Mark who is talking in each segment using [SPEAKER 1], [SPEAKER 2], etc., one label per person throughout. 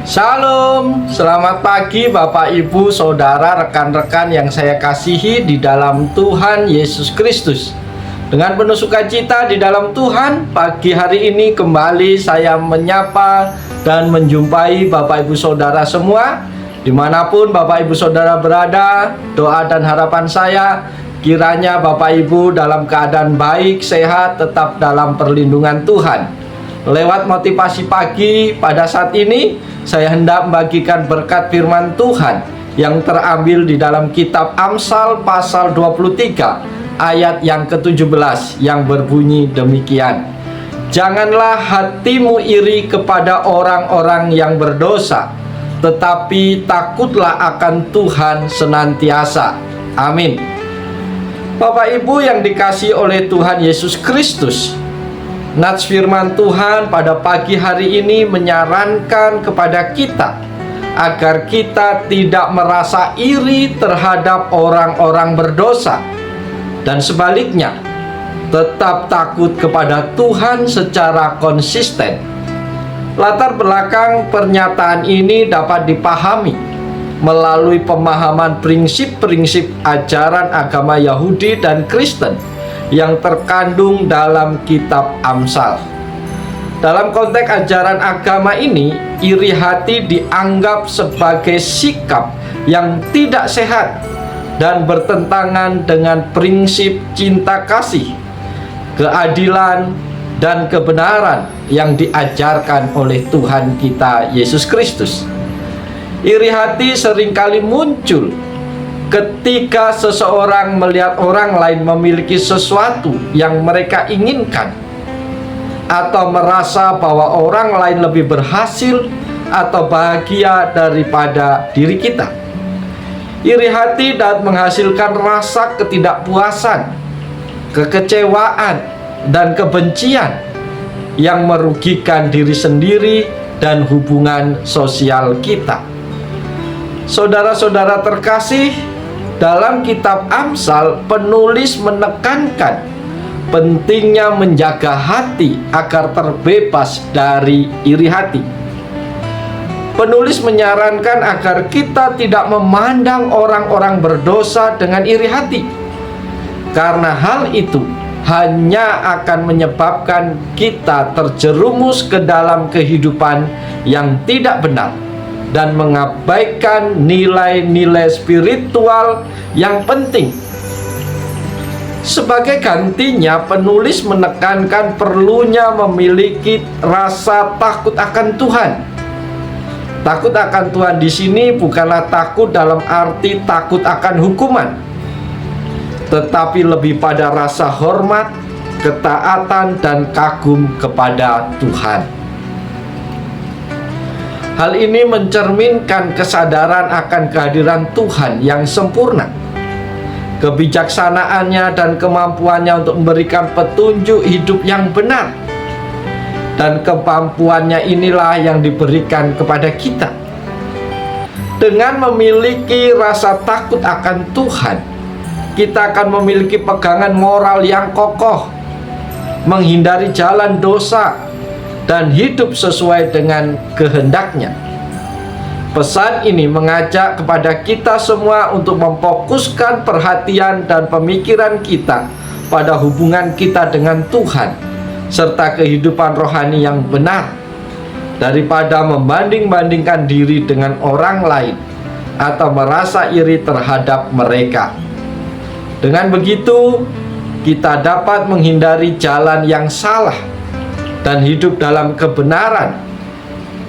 [SPEAKER 1] Shalom, selamat pagi Bapak Ibu Saudara rekan-rekan yang saya kasihi di dalam Tuhan Yesus Kristus. Dengan penuh sukacita di dalam Tuhan, pagi hari ini kembali saya menyapa dan menjumpai Bapak Ibu Saudara semua. Dimanapun Bapak Ibu Saudara berada, doa dan harapan saya kiranya Bapak Ibu dalam keadaan baik, sehat, tetap dalam perlindungan Tuhan. Lewat motivasi pagi pada saat ini, saya hendak membagikan berkat firman Tuhan yang terambil di dalam kitab Amsal pasal 23 ayat yang ke-17 yang berbunyi demikian. Janganlah hatimu iri kepada orang-orang yang berdosa, tetapi takutlah akan Tuhan senantiasa. Amin. Bapak Ibu yang dikasihi oleh Tuhan Yesus Kristus, nats firman Tuhan pada pagi hari ini menyarankan kepada kita agar kita tidak merasa iri terhadap orang-orang berdosa, dan sebaliknya tetap takut kepada Tuhan secara konsisten. Latar belakang pernyataan ini dapat dipahami melalui pemahaman prinsip-prinsip ajaran agama Yahudi dan Kristen yang terkandung dalam kitab Amsal. Dalam konteks ajaran agama ini, iri hati dianggap sebagai sikap yang tidak sehat dan bertentangan dengan prinsip cinta kasih, keadilan, dan kebenaran yang diajarkan oleh Tuhan kita Yesus Kristus. Iri hati seringkali muncul ketika seseorang melihat orang lain memiliki sesuatu yang mereka inginkan, atau merasa bahwa orang lain lebih berhasil atau bahagia daripada diri kita. Iri hati dapat menghasilkan rasa ketidakpuasan, kekecewaan, dan kebencian yang merugikan diri sendiri dan hubungan sosial kita. Saudara-saudara terkasih, dalam kitab Amsal, penulis menekankan pentingnya menjaga hati agar terbebas dari iri hati. Penulis menyarankan agar kita tidak memandang orang-orang berdosa dengan iri hati, karena hal itu hanya akan menyebabkan kita terjerumus ke dalam kehidupan yang tidak benar dan mengabaikan nilai-nilai spiritual yang penting. Sebagai gantinya, penulis menekankan perlunya memiliki rasa takut akan Tuhan. Takut akan Tuhan di sini bukanlah takut dalam arti takut akan hukuman, tetapi lebih pada rasa hormat, ketaatan, dan kagum kepada Tuhan. Hal ini mencerminkan kesadaran akan kehadiran Tuhan yang sempurna, kebijaksanaannya dan kemampuannya untuk memberikan petunjuk hidup yang benar. Dan kemampuannya inilah yang diberikan kepada kita. Dengan memiliki rasa takut akan Tuhan, kita akan memiliki pegangan moral yang kokoh, menghindari jalan dosa, dan hidup sesuai dengan kehendaknya. Pesan ini mengajak kepada kita semua untuk memfokuskan perhatian dan pemikiran kita pada hubungan kita dengan Tuhan, serta kehidupan rohani yang benar, daripada membanding-bandingkan diri dengan orang lain atau merasa iri terhadap mereka. Dengan begitu, kita dapat menghindari jalan yang salah dan hidup dalam kebenaran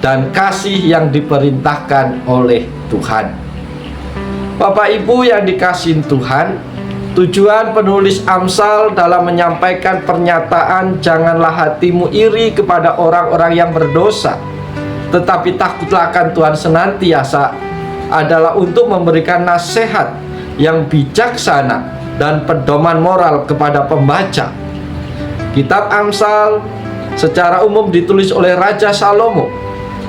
[SPEAKER 1] dan kasih yang diperintahkan oleh Tuhan. Bapak Ibu yang dikasihi Tuhan, tujuan penulis Amsal dalam menyampaikan pernyataan janganlah hatimu iri kepada orang-orang yang berdosa, tetapi takutlah akan Tuhan senantiasa, adalah untuk memberikan nasihat yang bijaksana dan pedoman moral kepada pembaca. Kitab Amsal secara umum ditulis oleh Raja Salomo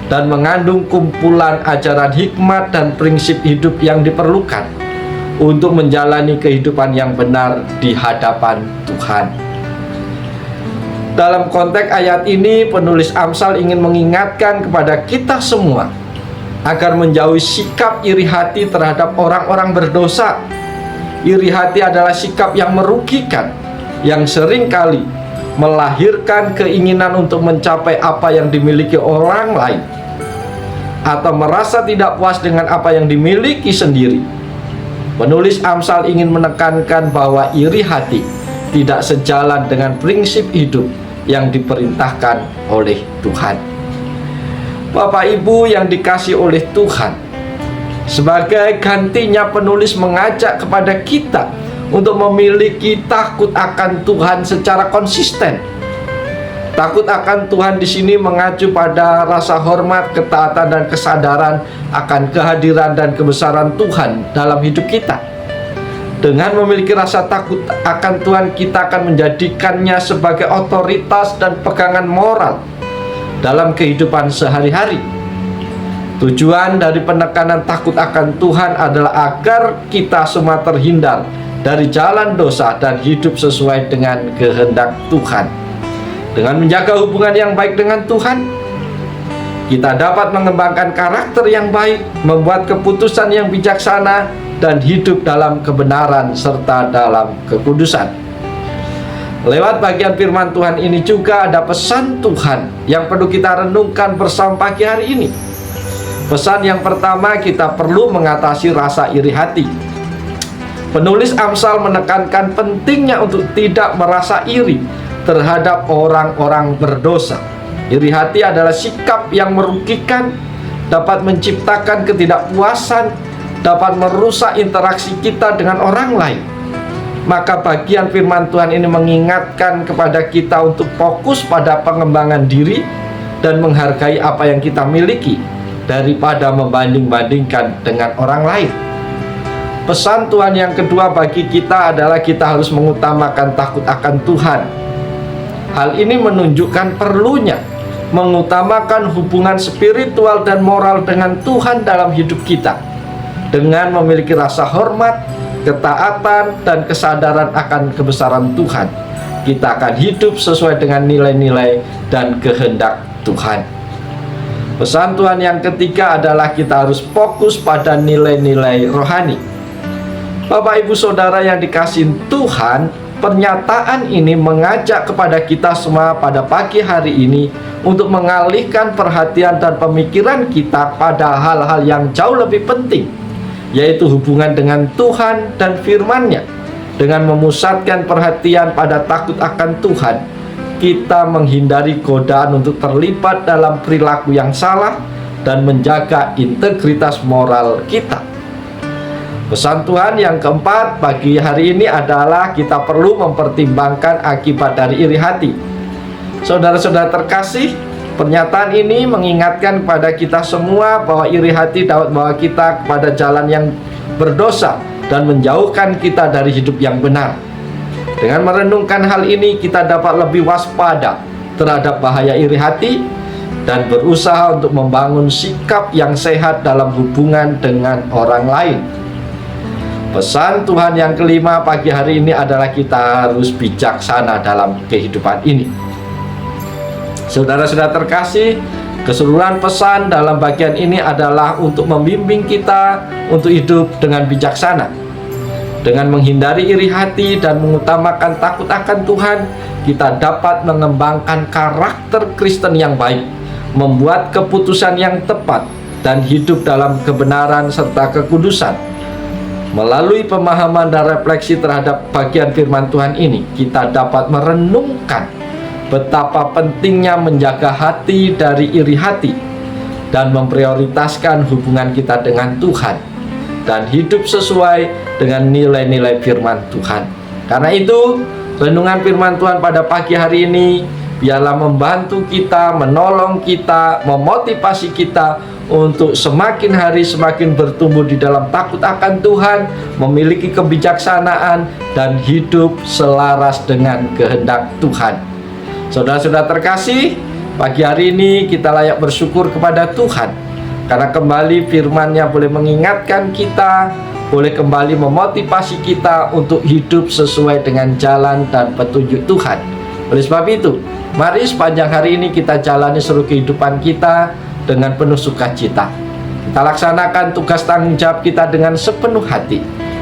[SPEAKER 1] dan mengandung kumpulan ajaran hikmat dan prinsip hidup yang diperlukan untuk menjalani kehidupan yang benar di hadapan Tuhan. Dalam konteks ayat ini, penulis Amsal ingin mengingatkan kepada kita semua agar menjauhi sikap iri hati terhadap orang-orang berdosa. Iri hati adalah sikap yang merugikan, yang seringkali melahirkan keinginan untuk mencapai apa yang dimiliki orang lain, atau merasa tidak puas dengan apa yang dimiliki sendiri. Penulis Amsal ingin menekankan bahwa iri hati tidak sejalan dengan prinsip hidup yang diperintahkan oleh Tuhan. Bapak Ibu yang dikasihi oleh Tuhan, sebagai gantinya penulis mengajak kepada kita untuk memiliki takut akan Tuhan secara konsisten. Takut akan Tuhan di sini mengacu pada rasa hormat, ketaatan, dan kesadaran akan kehadiran dan kebesaran Tuhan dalam hidup kita. Dengan memiliki rasa takut akan Tuhan, kita akan menjadikannya sebagai otoritas dan pegangan moral dalam kehidupan sehari-hari. Tujuan dari penekanan takut akan Tuhan adalah agar kita semua terhindar dari jalan dosa dan hidup sesuai dengan kehendak Tuhan. Dengan menjaga hubungan yang baik dengan Tuhan, kita dapat mengembangkan karakter yang baik, membuat keputusan yang bijaksana, dan hidup dalam kebenaran serta dalam kekudusan. Lewat bagian firman Tuhan ini juga ada pesan Tuhan yang perlu kita renungkan bersama pagi hari ini. Pesan yang pertama, kita perlu mengatasi rasa iri hati. Penulis Amsal menekankan pentingnya untuk tidak merasa iri terhadap orang-orang berdosa. Iri hati adalah sikap yang merugikan, dapat menciptakan ketidakpuasan, dapat merusak interaksi kita dengan orang lain. Maka bagian firman Tuhan ini mengingatkan kepada kita untuk fokus pada pengembangan diri dan menghargai apa yang kita miliki daripada membanding-bandingkan dengan orang lain. Pesan Tuhan yang kedua bagi kita adalah kita harus mengutamakan takut akan Tuhan. Hal ini menunjukkan perlunya mengutamakan hubungan spiritual dan moral dengan Tuhan dalam hidup kita. Dengan memiliki rasa hormat, ketaatan, dan kesadaran akan kebesaran Tuhan, kita akan hidup sesuai dengan nilai-nilai dan kehendak Tuhan. Pesan Tuhan yang ketiga adalah kita harus fokus pada nilai-nilai rohani. Bapak Ibu Saudara yang dikasihi Tuhan, pernyataan ini mengajak kepada kita semua pada pagi hari ini untuk mengalihkan perhatian dan pemikiran kita pada hal-hal yang jauh lebih penting, yaitu hubungan dengan Tuhan dan firman-Nya. Dengan memusatkan perhatian pada takut akan Tuhan, kita menghindari godaan untuk terlibat dalam perilaku yang salah dan menjaga integritas moral kita. Pesan Tuhan yang keempat pagi hari ini adalah kita perlu mempertimbangkan akibat dari iri hati. Saudara-saudara terkasih, pernyataan ini mengingatkan kepada kita semua bahwa iri hati dapat membawa kita kepada jalan yang berdosa dan menjauhkan kita dari hidup yang benar. Dengan merenungkan hal ini, kita dapat lebih waspada terhadap bahaya iri hati dan berusaha untuk membangun sikap yang sehat dalam hubungan dengan orang lain. Pesan Tuhan yang kelima pagi hari ini adalah kita harus bijaksana dalam kehidupan ini. Saudara-saudara terkasih, keseluruhan pesan dalam bagian ini adalah untuk membimbing kita untuk hidup dengan bijaksana. Dengan menghindari iri hati dan mengutamakan takut akan Tuhan, kita dapat mengembangkan karakter Kristen yang baik, membuat keputusan yang tepat, dan hidup dalam kebenaran serta kekudusan. Melalui pemahaman dan refleksi terhadap bagian firman Tuhan ini, kita dapat merenungkan betapa pentingnya menjaga hati dari iri hati dan memprioritaskan hubungan kita dengan Tuhan dan hidup sesuai dengan nilai-nilai firman Tuhan. Karena itu, renungan firman Tuhan pada pagi hari ini biarlah membantu kita, menolong kita, memotivasi kita untuk semakin hari semakin bertumbuh di dalam takut akan Tuhan, memiliki kebijaksanaan, dan hidup selaras dengan kehendak Tuhan. Saudara-saudara terkasih, pagi hari ini kita layak bersyukur kepada Tuhan karena kembali firman-Nya boleh mengingatkan kita, boleh kembali memotivasi kita untuk hidup sesuai dengan jalan dan petunjuk Tuhan. Oleh sebab itu, mari sepanjang hari ini kita jalani seluruh kehidupan kita dengan penuh sukacita. Kita laksanakan tugas tanggung jawab kita dengan sepenuh hati.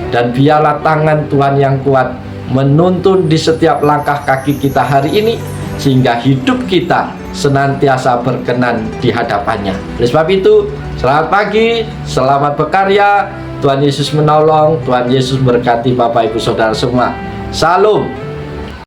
[SPEAKER 1] Dan biarlah tangan Tuhan yang kuat menuntun di setiap langkah kaki kita hari ini, sehingga hidup kita senantiasa berkenan di hadapannya. Oleh sebab itu, selamat pagi, selamat berkarya. Tuhan Yesus menolong, Tuhan Yesus berkati Bapak Ibu Saudara semua. Salam.